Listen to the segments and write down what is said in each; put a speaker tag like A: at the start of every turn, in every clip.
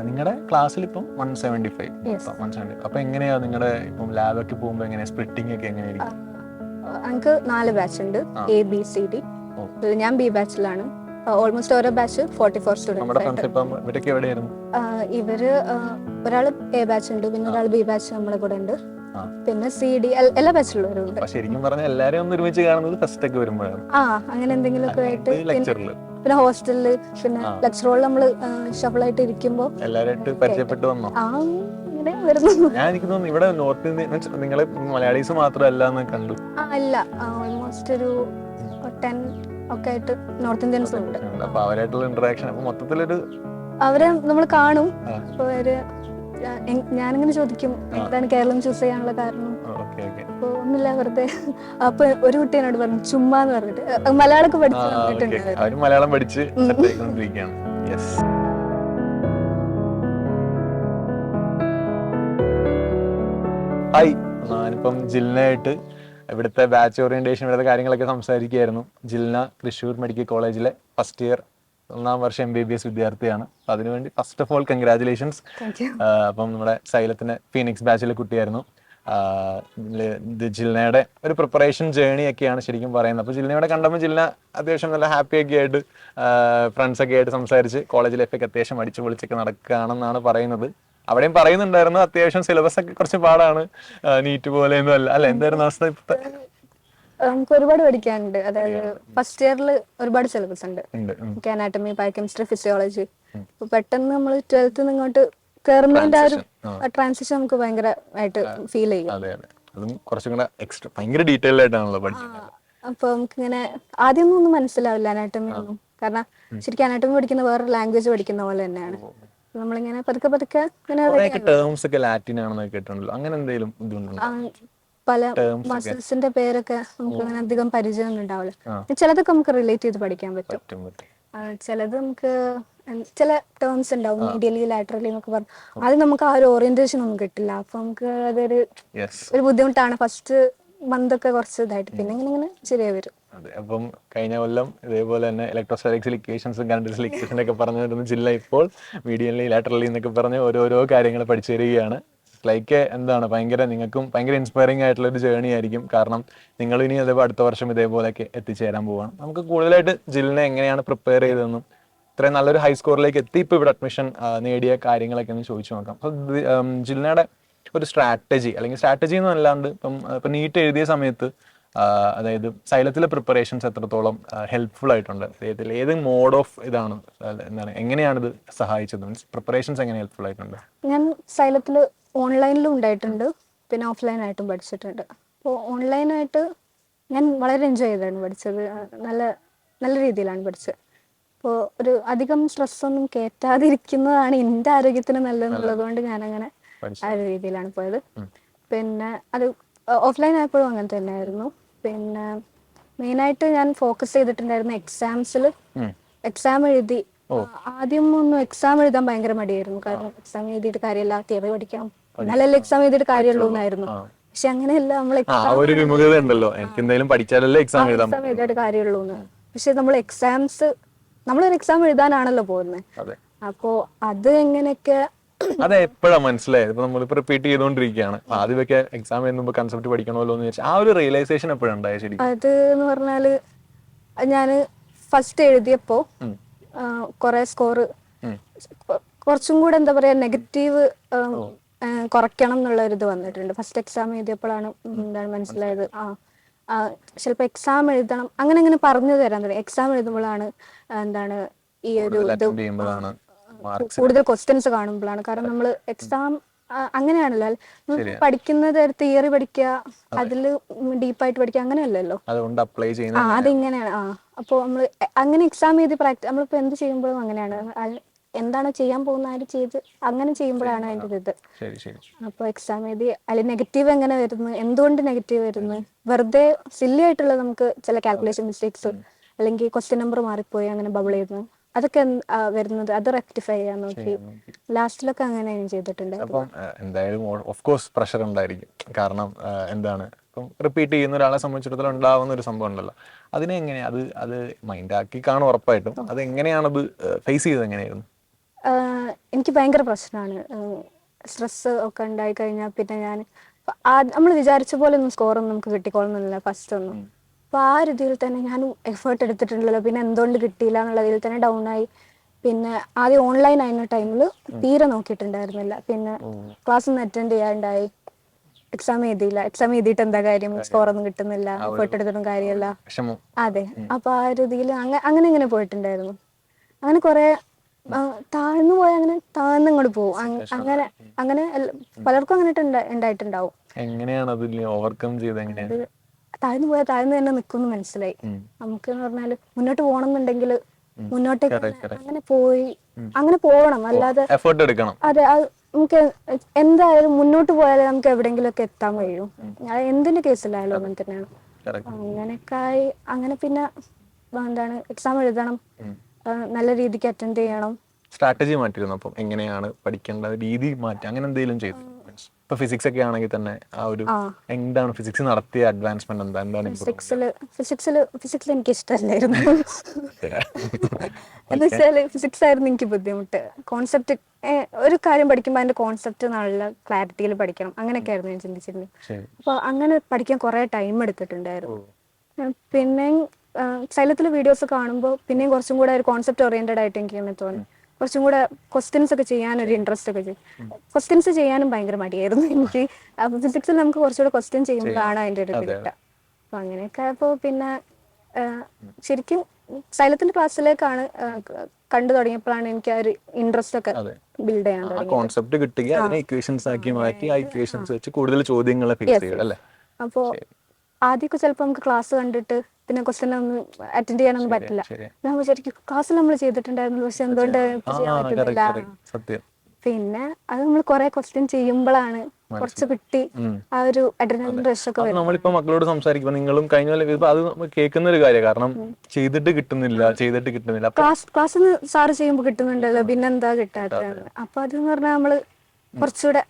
A: നിങ്ങളുടെ ക്ലാസ്സിൽ ഇപ്പം 175
B: യെസ്.
A: 170. അപ്പൊ എങ്ങനെയാ നിങ്ങളുടെ ഇപ്പം ലാബൊക്കെ പോകുമ്പോ എങ്ങനെയാ സ്പ്ലിറ്റിംഗ് ഒക്കെ എങ്ങനെയായിരിക്കും?
B: എനിക്ക് 4 ബാച്ച് ഉണ്ട്, എ ബി സി ഡി. ഞാൻ ബി ബാച്ചിലാണ്. ഓൾമോസ്റ്റ് ഓരോ ബാച്ച് 44
A: നമ്മുടെ
B: സ്റ്റുഡൻസ് ആയിട്ട്.
A: ഫ്രണ്ട്സ് ഇപ്പം ഇവരൊക്കെ എവിടെയായിരുന്നു?
B: ഇവര് ഒരാൾ എ ബാച്ച് ഉണ്ട്, പിന്നെ ഒരാൾ ബി ബാച്ച് നമ്മളെ കൂടെ ഉണ്ട്,
A: ആ.
B: പിന്നെ സി ഡി എല്ലാ ബാച്ചിലുള്ളവരും ഉണ്ട്.
A: അപ്പൊ ശരിക്കും പറഞ്ഞാൽ എല്ലാരെയും ഒന്ന് ഒരുമിച്ച് കാണുന്നത് ഫസ്റ്റ് ഒക്കെ വരുമ്പോഴാണ്.
B: അങ്ങനെ എന്തെങ്കിലുമൊക്കെ ആയിട്ട്.
A: ലെക്ചറിൽ
B: പിന്നെ ഹോസ്റ്റലില് പിന്നെ ലെക്ചർ ഹോളിൽ നമ്മള് ഷഫിളായിട്ട് ഇരിക്കുമ്പോ
A: എല്ലാരായിട്ട് പരിചയപ്പെട്ട് വന്നോ?
B: ഇങ്ങനെ വരുന്നു.
A: ഞാൻ എനിക്ക് തോന്നുന്നു ഇവിടെ നോർത്ത് ഇന്ത്യൻ മീൻസ് നിങ്ങളെ മലയാളീസ് മാത്രമല്ല എന്ന് കണ്ടു.
B: അല്ല, ഓൾമോസ്റ്റ് ഒരു 10 ഒക്കെ ആയിട്ട് നോർത്ത് ഇന്ത്യൻസ് ഉണ്ട്.
A: അപ്പൊ അവരായിട്ടുള്ള ഇന്ററാക്ഷൻ അപ്പൊ മൊത്തത്തിലൊരു
B: അവരെ നമ്മൾ കാണും. അപ്പൊ അവര് ഞാനിങ്ങനെ ചോദിക്കും എന്താണ് കേരളം ചൂസ് ചെയ്യാനുള്ള കാരണം. അപ്പൊ ഒന്നുമില്ല, വെറുതെ. അപ്പൊ ഒരു കുട്ടി എന്നോട് പറഞ്ഞു ചുമ്മാന്ന് പറഞ്ഞിട്ട്, മലയാളമൊക്കെ പഠിച്ചു വന്നിട്ടുണ്ട്.
A: അവര് മലയാളം പഠിച്ച് സെറ്റായിക്കൊണ്ടിരിക്കുകയാണ്. യെസ്. ഹായ്, ഞാനിപ്പം ജിൽനയായിട്ട് ഇവിടുത്തെ ബാച്ച് ഓറിയന്റേഷൻ ഇവിടുത്തെ കാര്യങ്ങളൊക്കെ സംസാരിക്കുകയായിരുന്നു. ജിൽന തൃശ്ശൂർ മെഡിക്കൽ കോളേജിലെ ഫസ്റ്റ് ഇയർ 1ാം വർഷം MBBS വിദ്യാർത്ഥിയാണ്. അപ്പം അതിനുവേണ്ടി ഫസ്റ്റ് ഓഫ് ഓൾ കൺഗ്രാജുലേഷൻസ്. അപ്പം നമ്മുടെ സൈലത്തിന്റെ ഫീനിക്സ് ബാച്ചിലെ കുട്ടിയായിരുന്നു. ജിൽനയുടെ ഒരു പ്രിപ്പറേഷൻ ജേണി ഒക്കെയാണ് ശരിക്കും പറയുന്നത്. അപ്പോൾ ജിൽനയുടെ കണ്ടപ്പോൾ ജിൽന അത്യാവശ്യം നല്ല ഹാപ്പി ഒക്കെ ആയിട്ട് ഫ്രണ്ട്സൊക്കെ ആയിട്ട് സംസാരിച്ച് കോളേജ് ലൈഫൊക്കെ അത്യാവശ്യം അടിച്ചു പൊളിച്ചൊക്കെ നടക്കുകയാണെന്നാണ് പറയുന്നത്. അവിടെയും പറയുന്നുണ്ടായിരുന്നു അത്യാവശ്യം സിലബസ് ഒക്കെ കുറച്ച് പാടാണ്, നീറ്റ് പോലെയൊന്നും അല്ല. അല്ല, എന്തായിരുന്നു അവസ്ഥ ഇപ്പോഴത്തെ?
B: നമുക്ക് ഒരുപാട് പഠിക്കാനുണ്ട്. അതായത് ഫസ്റ്റ് ഇയറിൽ ഒരുപാട് സിലബസ് ഉണ്ട്. Anatomy, biochemistry, physiology. അപ്പൊ പെട്ടെന്ന് നമ്മൾ 12th ഇങ്ങോട്ട് കയറുന്നതിന്റെ ആ ഒരു ട്രാൻസിഷൻ നമുക്ക് ഭയങ്കരമായിട്ട് ഫീൽ ചെയ്യും.
A: അതും കുറച്ചും കൂടെ എക്സ്ട്രാ ഭയങ്കര ഡീറ്റെയിൽഡ് ആയിട്ടാണല്ലോ പഠിക്കുന്നത്.
B: അപ്പൊ നമുക്കിങ്ങനെ ആദ്യമൊന്നും ഒന്നും മനസ്സിലാവില്ല അനാട്ടമി ഒന്നും. കാരണം ശരിക്കും അനാട്ടമി പഠിക്കുന്ന വേറൊരു ലാംഗ്വേജ് പഠിക്കുന്ന പോലെ തന്നെയാണ്. നമ്മളിങ്ങനെ പതുക്കെ പതുക്കെ
A: ടേംസ് ഒക്കെ ലാറ്റിൻ ആണെന്നൊക്കെ കേട്ടിട്ടുണ്ടല്ലോ. അങ്ങനെ എന്തെങ്കിലും ബുദ്ധിമുട്ടുണ്ടോ?
B: പല മസിൽസിന്റെ പേരൊക്കെ നമുക്ക് അങ്ങനെ അധികം പരിചയം ഒന്നും ഉണ്ടാവില്ല. ചിലതൊക്കെ നമുക്ക് റിലേറ്റ് ചെയ്ത് പഠിക്കാൻ പറ്റും. ചിലത് നമുക്ക് ചില ടേംസ് ഉണ്ടാവും, മീഡിയലി ലാറ്ററലി എന്നൊക്കെ പറഞ്ഞു. അത് നമുക്ക് ആ ഒരു ഓറിയന്റേഷൻ ഒന്നും കിട്ടില്ല. അപ്പൊ നമുക്ക് അതൊരു ബുദ്ധിമുട്ടാണ്. ഫസ്റ്റ് മന്തൊക്കെ കുറച്ച് ഇതായിട്ട്, പിന്നെ ഇങ്ങനെ ശരിയായി വരും.
A: അതെ. അപ്പം കഴിഞ്ഞ കൊല്ലം ഇതേപോലെ തന്നെ ഇലക്ട്രോസ്റ്റാറ്റിക്സ് ഇക്വേഷൻസും കറണ്ട് ഇക്വേഷൻ ഒക്കെ പറഞ്ഞു വരുന്ന ജില്ല ഇപ്പോൾ മീഡിയലി ലാറ്ററലി എന്നൊക്കെ പറഞ്ഞ് ഓരോരോ കാര്യങ്ങൾ പഠിച്ചു വരികയാണ്. ലൈക്ക് എന്താണ് ഭയങ്കര നിങ്ങൾക്കും ഭയങ്കര ഇൻസ്പയറിംഗ് ആയിട്ടുള്ള ഒരു ജേർണി ആയിരിക്കും. കാരണം നിങ്ങൾ ഇനി അതേപോലെ അടുത്ത വർഷം ഇതേപോലെയൊക്കെ എത്തിച്ചേരാൻ പോവാണ്. നമുക്ക് കൂടുതലായിട്ട് ജില്ലിനെ എങ്ങനെയാണ് പ്രിപ്പയർ ചെയ്തതെന്നും ഇത്രയും നല്ലൊരു ഹൈ സ്കോറിലേക്ക് എത്തി ഇപ്പോൾ ഇവിടെ അഡ്മിഷൻ നേടിയ കാര്യങ്ങളൊക്കെ ഒന്ന് ചോദിച്ചു നോക്കാം. അപ്പോൾ ജില്ലിനയുടെ ഒരു സ്ട്രാറ്റജി അല്ലെങ്കിൽ സ്ട്രാറ്റജി എന്നും അല്ലാണ്ട് ഇപ്പം നീറ്റ് എഴുതിയ സമയത്ത് അതായത് സൈലത്തിലെ പ്രിപ്പറേഷൻസ് എത്രത്തോളം ഹെൽപ്ഫുൾ ആയിട്ടുണ്ട്? ഏത് മോഡ് ഓഫ് ഇതാണ്, എന്താണ്, എങ്ങനെയാണിത് സഹായിച്ചത്? മീൻസ് പ്രിപ്പറേഷൻസ് എങ്ങനെ ഹെൽപ്ഫുൾ ആയിട്ടുണ്ട്?
B: ഞാൻ സൈലത്തിൽ ഓൺലൈനിലും ഉണ്ടായിട്ടുണ്ട്, പിന്നെ ഓഫ്ലൈനായിട്ടും പഠിച്ചിട്ടുണ്ട്. അപ്പോൾ ഓൺലൈനായിട്ട് ഞാൻ വളരെ എൻജോയ് ചെയ്താണ് പഠിച്ചത്. നല്ല നല്ല രീതിയിലാണ് പഠിച്ചത്. അപ്പോൾ ഒരു അധികം സ്ട്രെസ്സൊന്നും കയറ്റാതിരിക്കുന്നതാണ് എൻ്റെ ആരോഗ്യത്തിന് നല്ലതെന്നുള്ളത് കൊണ്ട് ഞാനങ്ങനെ ആ ഒരു രീതിയിലാണ് പോയത്. പിന്നെ അത് ഓഫ്ലൈൻ ആയപ്പോഴും അങ്ങനെ തന്നെയായിരുന്നു. പിന്നെ മെയിനായിട്ട് ഞാൻ ഫോക്കസ് ചെയ്തിട്ടുണ്ടായിരുന്ന എക്സാംസിൽ. എക്സാം എഴുതി ആദ്യം ഒന്നും എക്സാം എഴുതാൻ ഭയങ്കര മടിയായിരുന്നു. കാരണം എക്സാം എഴുതിയിട്ട് കാര്യമില്ല, തിയറി പഠിക്കാം, എന്നാലല്ലേ എക്സാം എഴുതിയിട്ട് കാര്യമുള്ളൂ എന്നായിരുന്നു. പക്ഷെ അങ്ങനെയല്ല, നമ്മൾ എക്സാം എഴുതിയിട്ട് കാര്യമുള്ളൂ എന്ന്. പക്ഷെ നമ്മളൊരു എക്സാം എഴുതാനാണല്ലോ പോകുന്നത്. അപ്പോ അത് എങ്ങനെയൊക്കെ
A: എപ്പോഴാണ് മനസ്സിലായത്? ഇപ്പൊ നമ്മളിപ്പോ റിപ്പീറ്റ് ചെയ്തോണ്ടിരിക്കുകയാണ്. ആദ്യമൊക്കെ എക്സാം എഴുതുമ്പോൾ കൺസെപ്റ്റ് പഠിക്കണമല്ലോ എന്ന് വെച്ചാൽ ആ ഒരു റിയലൈസേഷൻ എപ്പോഴുണ്ടായ? ശരി,
B: അത് എന്ന് പറഞ്ഞാല് ഞാന് ഫസ്റ്റ് എഴുതിയപ്പോ കുറെ സ്കോർ കുറച്ചും കൂടെ എന്താ പറയാ നെഗറ്റീവ് കുറയ്ക്കണം എന്നുള്ള ഒരു ഇത് വന്നിട്ടുണ്ട്. ഫസ്റ്റ് എക്സാം എഴുതിയപ്പോഴാണ് എന്താണ് മനസ്സിലായത്. ചിലപ്പോ എക്സാം എഴുതണം അങ്ങനെ പറഞ്ഞു തരാൻ തുടങ്ങി. എക്സാം എഴുതുമ്പോഴാണ് എന്താണ് ഈ ഒരു ഇത് കൂടുതൽ ക്വസ്റ്റ്യൻസ് കാണുമ്പോഴാണ്. കാരണം നമ്മൾ എക്സാം അങ്ങനെയാണല്ലോ, പഠിക്കുന്നത് തിയറി പഠിക്കുക, അതില് ഡീപ്പായിട്ട് പഠിക്കുക, അങ്ങനെയല്ലല്ലോ. അതിങ്ങനെയാണ്. അപ്പൊ നമ്മള് അങ്ങനെ എക്സാം ചെയ്ത് നമ്മളിപ്പോ എന്ത് ചെയ്യുമ്പോഴും അങ്ങനെയാണ്. എന്താണ് ചെയ്യാൻ പോകുന്ന ആര് ചെയ്ത് അങ്ങനെ ചെയ്യുമ്പോഴാണ് അതിൻ്റെ ഇത്. അപ്പൊ എക്സാം എഴുതി അതിൽ നെഗറ്റീവ് എങ്ങനെ വരുന്നു, എന്തുകൊണ്ട് നെഗറ്റീവ് വരുന്നു, വെറുതെ സില്ലി ആയിട്ടുള്ള നമുക്ക് ചില കാൽക്കുലേഷൻ മിസ്റ്റേക്സ് അല്ലെങ്കിൽ ക്വസ്റ്റ്യൻ നമ്പർ മാറിപ്പോയി അങ്ങനെ ബബിൾ ചെയ്യുന്നു, അതൊക്കെ വരുന്നത് അത് റെക്ടിഫൈ ചെയ്യാൻ നോക്കി. ലാസ്റ്റിലൊക്കെ അങ്ങനെ ചെയ്തിട്ടുണ്ട്.
A: അപ്പം എന്തായാലും ഓഫ് കോഴ്സ് പ്രഷർ ഉണ്ടായിരിക്കും. കാരണം എന്താണ് ഇപ്പം റിപ്പീറ്റ് ചെയ്യുന്ന ഒരാളെ സംബന്ധിച്ചിടത്തോളം ഉണ്ടാവുന്ന ഒരു സംഭവം ഉണ്ടല്ലോ. അതിനെ എങ്ങനെയാ അത് മൈൻഡാക്കി കാണും ഉറപ്പായിട്ടും. അത് എങ്ങനെയാണത് ഫേസ് ചെയ്തത്? എങ്ങനെയായിരുന്നു?
B: എനിക്ക് ഭയങ്കര പ്രശ്നമാണ്. സ്ട്രെസ് ഒക്കെ ഉണ്ടായി കഴിഞ്ഞാൽ പിന്നെ ഞാൻ നമ്മൾ വിചാരിച്ച പോലെ ഒന്നും സ്കോറൊന്നും നമുക്ക് കിട്ടിക്കോളുന്നില്ല ഫസ്റ്റ് ഒന്നും. അപ്പോൾ ആ ഒരു ഇതിൽ തന്നെ ഞാൻ എഫേർട്ട് എടുത്തിട്ടുണ്ടല്ലോ, പിന്നെ എന്തുകൊണ്ട് കിട്ടിയില്ല എന്നുള്ള ഇതിൽ തന്നെ ഡൗൺ ആയി. പിന്നെ ആദ്യം ഓൺലൈൻ ആയിരുന്ന ടൈമിൽ തീരെ നോക്കിയിട്ടുണ്ടായിരുന്നില്ല. പിന്നെ ക്ലാസ് ഒന്നും അറ്റൻഡ് ചെയ്യാണ്ടായി. എക്സാം എഴുതിയില്ല. എക്സാം എഴുതിയിട്ട് എന്താ കാര്യം, സ്കോറൊന്നും കിട്ടുന്നില്ല, എഫേർട്ട് എടുത്തിട്ടും കാര്യമല്ല. അതെ. അപ്പൊ ആ ഒരു ഇതിൽ അങ്ങനെ ഇങ്ങനെ പോയിട്ടുണ്ടായിരുന്നു. അങ്ങനെ കുറെ താഴ്ന്നു പോയ അങ്ങനെ താഴ്ന്ന് ഇങ്ങോട്ട് പോകും. അങ്ങനെ അങ്ങനെ പലർക്കും അങ്ങനെ ഉണ്ടായിട്ടുണ്ടാവും.
A: എങ്ങനെയാണ് അത് ഓവർകം ചെയ്ത് എങ്ങനെയാണ്?
B: അത് താഴ്ന്നു പോയാൽ താഴ്ന്നു തന്നെ നിൽക്കുമെന്ന് മനസ്സിലായി. നമുക്ക് എന്ന് പറഞ്ഞാല് മുന്നോട്ട് പോകണം എന്നുണ്ടെങ്കിൽ മുന്നോട്ടേക്ക് അങ്ങനെ പോയി അങ്ങനെ പോകണം, അല്ലാതെ
A: എഫേർട്ട് എടുക്കണം.
B: അതെ. നമുക്ക് എന്തായാലും മുന്നോട്ട് പോയാലേ നമുക്ക് എവിടെയെങ്കിലും ഒക്കെ എത്താൻ കഴിയും. എന്തിന്റെ കേസിലായാലും അങ്ങനെ തന്നെയാണ്. അങ്ങനെയൊക്കെ ആയി. അങ്ങനെ പിന്നെ എന്താണ്, എക്സാം എഴുതണം, നല്ല രീതിക്ക് അറ്റൻഡ് ചെയ്യണം.
A: സ്ട്രാറ്റജി മാറ്റിയിരുന്നു. അപ്പം എങ്ങനെയാണ് പഠിക്കേണ്ട രീതി മാറ്റി അങ്ങനെ എന്തെങ്കിലും ചെയ്തു? ഇപ്പൊ ഫിസിക്സ് ഒക്കെ ആണെങ്കിൽ തന്നെ ആ ഒരു എന്താണ് ഫിസിക്സ് നടത്തിയ അഡ്വാൻസ്മെന്റ് എന്താണ്?
B: ഫിസിക്സിൽ എനിക്ക് ഇഷ്ടമല്ലായിരുന്നു. എന്ന് വെച്ചാല് ഫിസിക്സ് ആയിരുന്നു എനിക്ക് ബുദ്ധിമുട്ട്. കോൺസെപ്റ്റ്, ഒരു കാര്യം പഠിക്കുമ്പോൾ അതിന്റെ കോൺസെപ്റ്റ് നല്ല ക്ലാരിറ്റിയിൽ പഠിക്കണം, അങ്ങനെയൊക്കെ ആയിരുന്നു ഞാൻ ചിന്തിച്ചിരുന്നത്. അപ്പൊ അങ്ങനെ പഠിക്കാൻ കുറെ ടൈം എടുത്തിട്ടുണ്ടായിരുന്നു. പിന്നെ സൈലത്തിലെ വീഡിയോസ് കാണുമ്പോൾ പിന്നെയും കുറച്ചും കൂടെ ഒരു കോൺസെപ്റ്റ് ഓറിയന്റഡ് ആയിട്ട് എനിക്ക് അങ്ങനെ തോന്നി. കുറച്ചും കൂടെ ക്വസ്റ്റ്യൻസ് ഒക്കെ ചെയ്യാനൊരു ഇൻട്രസ്റ്റ് ഒക്കെ ചെയ്യും. ക്വസ്റ്റ്യൻസ് ചെയ്യാനും ഭയങ്കര മടിയായിരുന്നു എനിക്ക്. അപ്പൊ ഫിസിക്സിൽ നമുക്ക് കുറച്ചുകൂടെ ക്വസ്റ്റ്യൻ ചെയ്യുമ്പോഴാണ് അതിന്റെ ഒരു ഇത് കിട്ടുക. അപ്പൊ അങ്ങനെയൊക്കെ ആയപ്പോ പിന്നെ ശരിക്കും സൈലത്തിന്റെ ക്ലാസ്സിലേക്കാണ് കണ്ടു തുടങ്ങിയപ്പോഴാണ് എനിക്ക് ആ ഒരു ഇൻട്രസ്റ്റ് ഒക്കെ ബിൽഡ് ചെയ്യാൻ തുടങ്ങിയത്.
A: കോൺസെപ്റ്റ് കിട്ടുക, അതിനെ ഇക്വേഷൻസ് ആക്കി മാറ്റി ആ ഇക്വേഷൻസ് വെച്ച് കൂടുതൽ ചോദ്യങ്ങൾ ഫിക്സ് ചെയ്യുക അല്ലേ?
B: അപ്പോ ആദ്യമൊക്കെ ചിലപ്പോൾ നമുക്ക് ക്ലാസ് കണ്ടിട്ട് പിന്നെ ക്വസ്റ്റ്യൻ ഒന്നും അറ്റൻഡ് ചെയ്യാനൊന്നും പറ്റില്ല. നമ്മൾ ശരിക്കും ക്ലാസ്സിൽ നമ്മൾ ചെയ്തിട്ടുണ്ടായിരുന്നു, പക്ഷെ എന്തുകൊണ്ട് ചെയ്യാൻ പറ്റുന്നില്ല. പിന്നെ അത് നമ്മൾ കുറെ ക്വസ്റ്റ്യൻ ചെയ്യുമ്പോഴാണ് കുറച്ച് കിട്ടി ആ ഒരു അഡ്രിനലിൻ റഷ് ഒക്കെ വരും.
A: നമ്മളിപ്പോ മക്കളോട് സംസാരിക്കുമ്പോൾ നിങ്ങളും കഴിഞ്ഞ അത് കേൾക്കുന്ന ഒരു കാര്യം, കാരണം ചെയ്തിട്ട് കിട്ടുന്നില്ല.
B: ക്ലാസ്സിൽ സാറ് ചെയ്യുമ്പോൾ കിട്ടുന്നുണ്ടല്ലോ, പിന്നെന്താ കിട്ടാത്തതാണ്. അപ്പൊ അതെന്ന് പറഞ്ഞാൽ നമ്മള് കുറച്ചുകൂടെ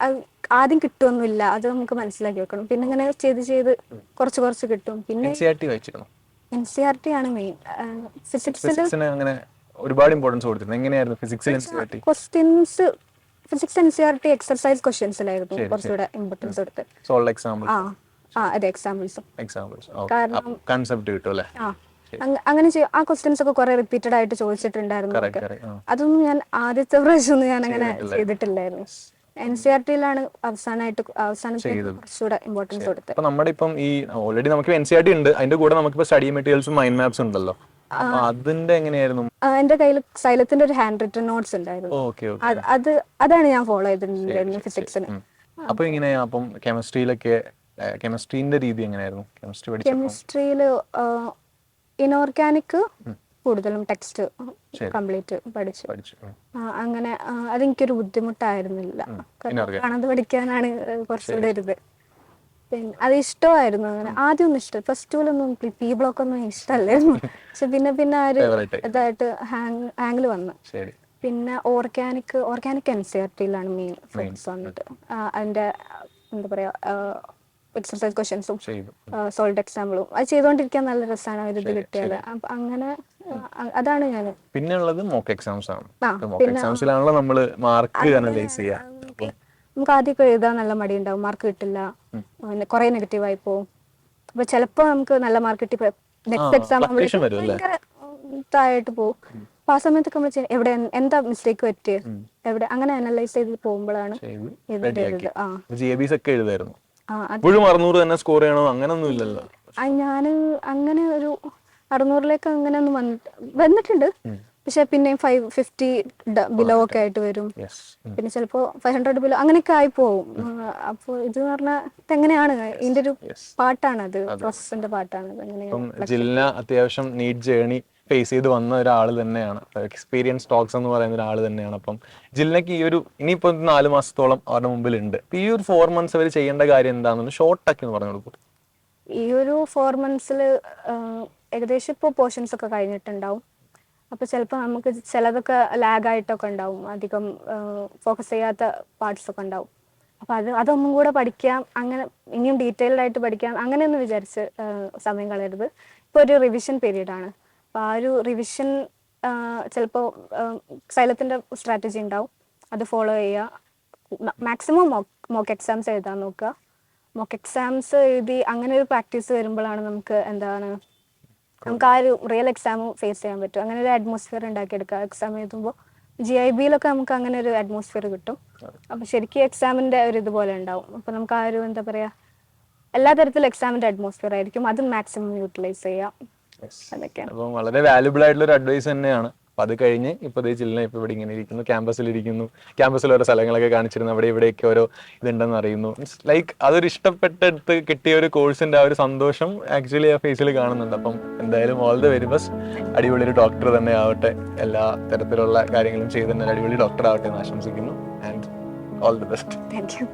B: ആദ്യം കിട്ടുമൊന്നുമില്ല, അത് നമുക്ക് മനസ്സിലാക്കി വെക്കണം. പിന്നെ ഇങ്ങനെ ചെയ്ത് കുറച്ച് കിട്ടും. പിന്നെ NCERT ആണ് മെയിൻ.
A: ഫിസിക്സിന് അങ്ങനെ ഒരുപാട് ഇമ്പോർട്ടൻസ് കൊടുത്തിരുന്നു. എങ്ങനെയായിരുന്നു ഫിസിക്സിൽ NCERT?
B: Questions physics NCERT exercise ക്വസ്റ്റ്യൻസിലായിരുന്നു കുറച്ചുകൂടെ ഇമ്പോർട്ടൻസ് കൊടുത്ത്.
A: Solve examples.
B: അതെ, എക്സാമ്പിൾസ്.
A: കാരണം കൺസെപ്റ്റ് കിട്ടും അല്ലേ?
B: അങ്ങനെ ആ ക്വസ്റ്റ്യൻസ് ഒക്കെ കുറെ റിപ്പീറ്റഡ് ആയിട്ട് ചോദിച്ചിട്ടുണ്ടായിരുന്നു. അതൊന്നും ഞാൻ ആദ്യത്തെ പ്രാവശ്യമൊന്നും ഞാൻ അങ്ങനെ ചെയ്തിട്ടില്ലായിരുന്നു. NCERT-ലാണ് അവസാനത്തെ കുറച്ചുകൂടെ ഇമ്പോർട്ടൻസ് കൊടുത്തത്.
A: അപ്പൊ നമ്മുടെ ഇപ്പം ഈ ഓൾറെഡി നമുക്ക് NCERT ഉണ്ട്, അതിന്റെ കൂടെ നമുക്ക് സ്റ്റഡി മെറ്റീരിയൽസും മൈൻഡ് മാപ്സ് ഉണ്ടല്ലോ. അതിന്റെ എങ്ങനെയായിരുന്നു?
B: എന്റെ കയ്യിൽ സൈലത്തിന്റെ ഒരു ഹാൻഡ് റിട്ടൺ നോട്ട്സ് ഉണ്ടായിരുന്നു. അതാണ് ഞാൻ ഫോളോ ചെയ്തിട്ടുണ്ടായിരുന്നു ഫിസിക്സിന്.
A: അപ്പൊ ഇങ്ങനെയാ അപ്പം കെമിസ്ട്രീന്റെ രീതി എങ്ങനെയായിരുന്നു?
B: കെമിസ്ട്രിയില് ഇനോർഗാനിക് കൂടുതലും ടെക്സ്റ്റ് കംപ്ലീറ്റ് പഠിച്ചു. അങ്ങനെ അതെനിക്കൊരു ബുദ്ധിമുട്ടായിരുന്നില്ല. കാണാതെ പഠിക്കാനാണ് കുറച്ചുകൂടെ ഒരു ഇത്. പിന്നെ അത് ഇഷ്ടമായിരുന്നു. അങ്ങനെ ആദ്യമൊന്നും ഇഷ്ടം, പ്ലസ് ടുവിലൊന്നും പി ബ്ലോക്ക് ഒന്നും ഇഷ്ടമല്ലായിരുന്നു. പക്ഷെ പിന്നെ ആ ഒരു ഇതായിട്ട് ഹാങ്ങിൽ വന്നു. പിന്നെ ഓർഗാനിക് NCERT-ലാണ് മെയിൻ ഫോക്കസ് വന്നിട്ട്. അതിന്റെ എന്താ പറയാ, എക്സർസൈസ് ക്വസ്റ്റ്യൻസും സോൾഡ് എക്സാമ്പിളും അത് ചെയ്തുകൊണ്ടിരിക്കാൻ നല്ല രസമാണ് ഒരു ഇത് കിട്ടിയാൽ. അപ്പൊ അങ്ങനെ അതാണ് ഞാൻ.
A: പിന്നെ ഉള്ളത് മോക്ക് എക്സാംസ് ആണ്. മോക്ക് എക്സാംസിലാണല്ലോ നമ്മൾ മാർക്ക് അനലൈസ് ചെയ്യുക.
B: നമുക്ക് ആദ്യമൊക്കെ എഴുതാൻ നല്ല മടി ഉണ്ടാവും, മാർക്ക് കിട്ടില്ല, കുറെ നെഗറ്റീവ് ആയി പോകും. അപ്പൊ ചിലപ്പോ നമുക്ക് നല്ല മാർക്ക് കിട്ടി നെക്സ്റ്റ് എക്സാം ഭയങ്കര ഇതായിട്ട് പോകും. അപ്പൊ ആ സമയത്തൊക്കെ നമ്മൾ എവിടെ എന്താ മിസ്റ്റേക്ക് പറ്റിയത്, എവിടെ, അങ്ങനെ അനലൈസ് ചെയ്ത് പോകുമ്പോഴാണ് ഞാന് അങ്ങനെ ഒരു 600-ലേക്ക് അങ്ങനെ ഒന്നും വന്നിട്ടുണ്ട്. പക്ഷെ പിന്നെ 550 ബിലോ ഒക്കെ ആയിട്ട് വരും. പിന്നെ ചിലപ്പോ 500 ബിലോ അങ്ങനെയൊക്കെ ആയി പോവും. അപ്പൊ ഇത് പറഞ്ഞാൽ എങ്ങനെയാണ് ഇതിന്റെ ഒരു പാട്ടാണ്, അത് പ്രോസസ്സിന്റെ പാട്ടാണ്.
A: ജില്ല അത്യാവശ്യം നീറ്റ് ജേർണി ഫേസ് ചെയ്ത് വന്ന ഒരാൾ തന്നെയാണ്, എക്സ്പീരിയൻസ് ടോക്സ് എന്ന് പറയുന്ന ഒരാൾ തന്നെയാണ്. അപ്പം ജില്ലക്ക് ഈ ഒരു ഇനിയിപ്പോ 4 മാസത്തോളം അവരുടെ മുമ്പിലുണ്ട്. ഈ ഒരു 4 months അവർ ചെയ്യേണ്ട കാര്യം എന്താണെന്ന് ഷോർട്ടാക്കി പറഞ്ഞു കൊടുക്കും.
B: ഈ ഒരു 4 months ഏകദേശം ഇപ്പോൾ പോർഷൻസ് ഒക്കെ കഴിഞ്ഞിട്ടുണ്ടാവും. അപ്പൊ ചിലപ്പോൾ നമുക്ക് ചിലതൊക്കെ ലാഗായിട്ടൊക്കെ ഉണ്ടാവും, അധികം ഫോക്കസ് ചെയ്യാത്ത പാർട്സ് ഒക്കെ ഉണ്ടാവും. അപ്പൊ അതൊന്നും കൂടെ പഠിക്കാം, അങ്ങനെ ഇനിയും ഡീറ്റെയിൽഡ് ആയിട്ട് പഠിക്കാം, അങ്ങനെയൊന്നും വിചാരിച്ച് സമയം കളയരുത്. ഇപ്പൊ ഒരു റിവിഷൻ പീരീഡ് ആണ്. അപ്പൊ ആ ഒരു റിവിഷൻ ചിലപ്പോൾ സൈലത്തിൻ്റെ സ്ട്രാറ്റജി ഉണ്ടാവും, അത് ഫോളോ ചെയ്യുക. മാക്സിമം മോക്ക് എക്സാംസ് എഴുതാൻ നോക്കുക. മോക്ക് എക്സാംസ് എഴുതി അങ്ങനെ ഒരു പ്രാക്ടീസ് വരുമ്പോഴാണ് നമുക്ക് നമുക്ക് ആ ഒരു റിയൽ എക്സാം ഫേസ് ചെയ്യാൻ പറ്റും. അങ്ങനെ ഒരു അറ്റ്മോസ്ഫിയർ ഉണ്ടാക്കിയെടുക്കുക. എക്സാം എഴുതുമ്പോൾ GIBയിലൊക്കെ നമുക്ക് അങ്ങനെ ഒരു അറ്റ്മോസ്ഫിയർ കിട്ടും. അപ്പം ശരിക്കും എക്സാമിൻ്റെ ഒരു ഇതുപോലെ ഉണ്ടാവും. അപ്പം നമുക്ക് ആ ഒരു എന്താ പറയുക, എല്ലാ തരത്തിലും എക്സാമിൻ്റെ അറ്റ്മോസ്ഫിയർ ആയിരിക്കും, അത് മാക്സിമം യൂട്ടിലൈസ് ചെയ്യാം. അതൊക്കെയാണ്.
A: അപ്പം വളരെ വാല്യുബിൾ ആയിട്ടുള്ള ഒരു അഡ്വൈസ് തന്നെയാണ്. അപ്പം അത് കഴിഞ്ഞ് ഇപ്പോൾ ജില്ല ഇപ്പോൾ ഇവിടെ ഇങ്ങനെ ഇരിക്കുന്നു, ക്യാമ്പസിലിരിക്കുന്നു, ക്യാമ്പസിൽ ഓരോ സ്ഥലങ്ങളൊക്കെ കാണിച്ചിരുന്നു, അവിടെ ഇവിടെയൊക്കെ ഓരോ ഇതുണ്ടെന്ന് അറിയുന്നു. മീൻസ് ലൈക്ക് അതൊരു ഇഷ്ടപ്പെട്ടെടുത്ത് കിട്ടിയ ഒരു കോഴ്സിൻ്റെ ആ ഒരു സന്തോഷം ആക്ച്വലി ആ ഫേസിൽ കാണുന്നുണ്ട്. അപ്പം എന്തായാലും ഓൾ ദ വെരി ബെസ്റ്റ്. അടിപൊളി ഒരു ഡോക്ടർ തന്നെ ആവട്ടെ, എല്ലാ തരത്തിലുള്ള കാര്യങ്ങളും ചെയ്ത് തന്നെ അടിപൊളി ഡോക്ടർ ആവട്ടെ എന്ന് ആശംസിക്കുന്നു. And all the best.
B: Thank you.